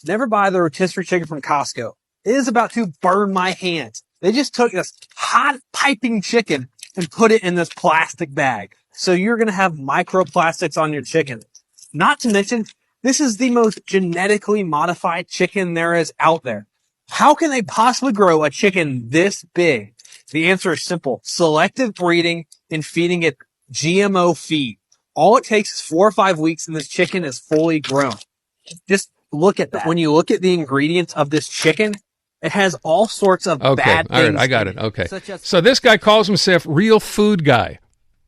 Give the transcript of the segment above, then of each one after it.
Never buy the rotisserie chicken from Costco. It is about to burn my hands. They just took this hot piping chicken and put it in this plastic bag. So you're going to have microplastics on your chicken. Not to mention, this is the most genetically modified chicken there is out there. How can they possibly grow a chicken this big? The answer is simple. Selective breeding and feeding it GMO feed. All it takes is 4 or 5 weeks and this chicken is fully grown. Just look at that. When you look at the ingredients of this chicken, it has all sorts of bad things. All right, I got it. Okay. So this guy calls himself Real Food Guy.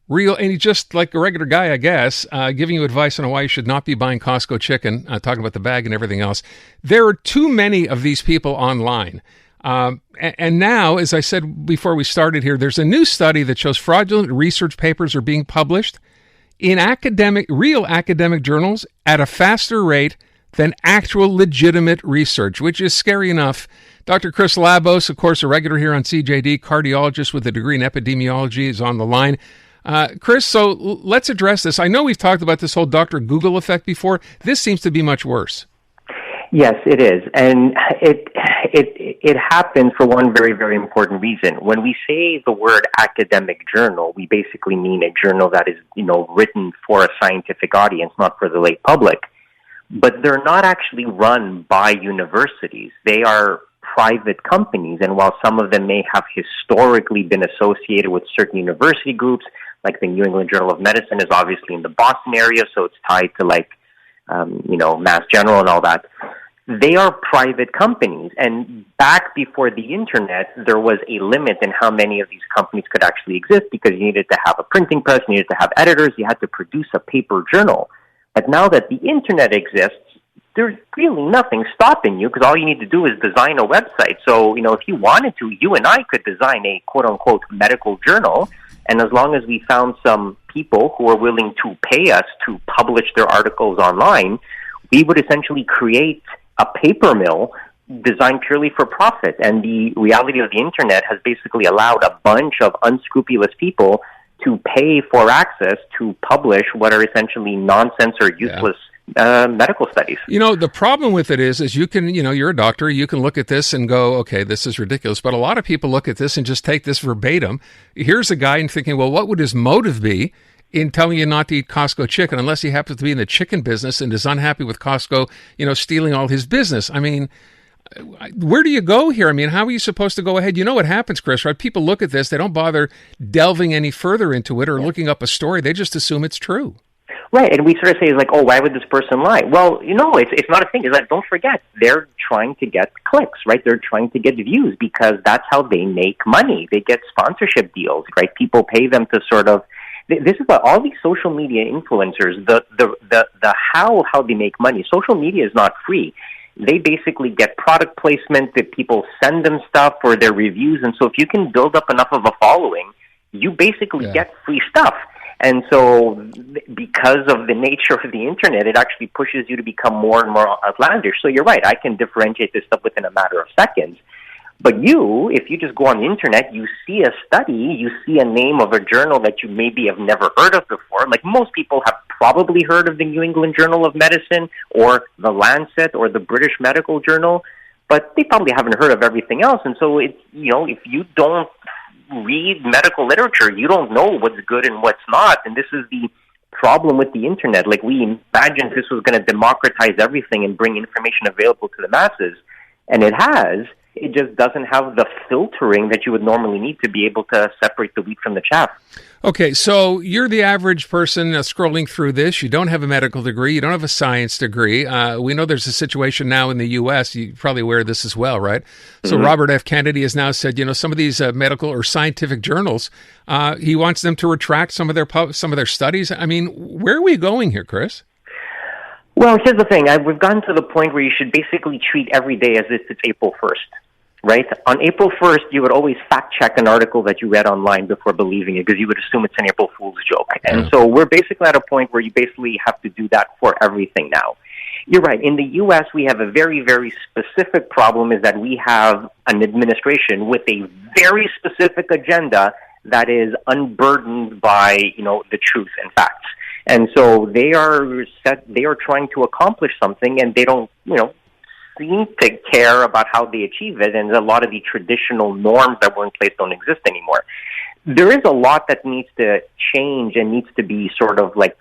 And he's just like a regular guy, I guess, giving you advice on why you should not be buying Costco chicken, talking about the bag and everything else. There are too many of these people online. And now, as I said before we started here, there's a new study that shows fraudulent research papers are being published in real academic journals at a faster rate than actual legitimate research, which is scary enough. Dr. Chris Labos, of course, a regular here on CJAD, cardiologist with a degree in epidemiology, is on the line. Chris, so let's address this. I know we've talked about this whole Dr. Google effect before. This seems to be much worse. Yes, it is. And it happens for one very, very important reason. When we say the word academic journal, we basically mean a journal that is, written for a scientific audience, not for the lay public. But they're not actually run by universities. They are private companies. And while some of them may have historically been associated with certain university groups, like the New England Journal of Medicine is obviously in the Boston area, so it's tied to Mass General and all that. They are private companies. And back before the internet, there was a limit in how many of these companies could actually exist because you needed to have a printing press, you needed to have editors, you had to produce a paper journal. But now that the internet exists, there's really nothing stopping you because all you need to do is design a website. So, if you wanted to, you and I could design a quote-unquote medical journal. And as long as we found some people who are willing to pay us to publish their articles online, we would essentially create a paper mill designed purely for profit. And the reality of the internet has basically allowed a bunch of unscrupulous people to pay for access to publish what are essentially nonsense or useless medical studies. The problem with it is you can, you're a doctor, you can look at this and go, okay, this is ridiculous. But a lot of people look at this and just take this verbatim. Here's a guy and thinking, well, what would his motive be in telling you not to eat Costco chicken unless he happens to be in the chicken business and is unhappy with Costco, stealing all his business? I mean, where do you go here? I mean, how are you supposed to go ahead? You know what happens, Chris, right? People look at this, they don't bother delving any further into it or looking up a story. They just assume it's true. Right, and we sort of say, why would this person lie? Well, it's not a thing. It's don't forget, they're trying to get clicks, right? They're trying to get views because that's how they make money. They get sponsorship deals, right? People pay them to sort of. This is what all these social media influencers, the how they make money. Social media is not free. They basically get product placement that people send them stuff for their reviews, and so if you can build up enough of a following, you basically get free stuff. And so because of the nature of the internet, it actually pushes you to become more and more outlandish. So you're right, I can differentiate this stuff within a matter of seconds. But if you just go on the internet, you see a study, you see a name of a journal that you maybe have never heard of before. Like most people have probably heard of the New England Journal of Medicine or the Lancet or the British Medical Journal, but they probably haven't heard of everything else. And so if you don't read medical literature, you don't know what's good and what's not. And this is the problem with the internet. Like we imagined this was going to democratize everything and bring information available to the masses. And it has. It just doesn't have the filtering that you would normally need to be able to separate the wheat from the chaff. Okay, so you're the average person scrolling through this. You don't have a medical degree. You don't have a science degree. We know there's a situation now in the U.S. You're probably aware of this as well, right? So Robert F. Kennedy has now said, some of these medical or scientific journals, he wants them to retract some of their studies. I mean, where are we going here, Chris? Well, here's the thing. We've gotten to the point where you should basically treat every day as if it's April 1st. Right? On April 1st, you would always fact-check an article that you read online before believing it because you would assume it's an April Fool's joke. And so we're basically at a point where you basically have to do that for everything now. You're right. In the U.S., we have a very, very specific problem is that we have an administration with a very specific agenda that is unburdened by, the truth and facts. And so they are trying to accomplish something and they don't, seem to care about how they achieve it, and a lot of the traditional norms that were in place don't exist anymore. There is a lot that needs to change and needs to be sort of like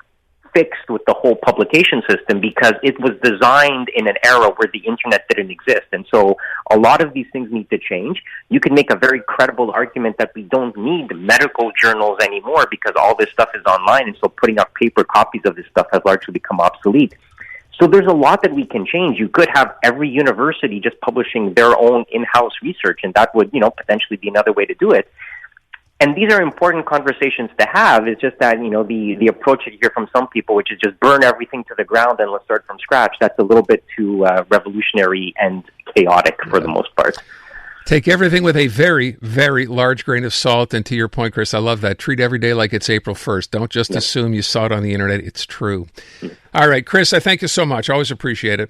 fixed with the whole publication system, because it was designed in an era where the internet didn't exist. And so a lot of these things need to change. You can make a very credible argument that we don't need medical journals anymore because all this stuff is online, and so putting out paper copies of this stuff has largely become obsolete. So there's a lot that we can change. You could have every university just publishing their own in-house research, and that would, potentially be another way to do it. And these are important conversations to have. It's just that, the approach that you hear from some people, which is just burn everything to the ground and let's start from scratch, that's a little bit too revolutionary and chaotic for the most part. Take everything with a very, very large grain of salt. And to your point, Chris, I love that. Treat every day like it's April 1st. Don't just assume you saw it on the internet. It's true. All right, Chris, I thank you so much. Always appreciate it.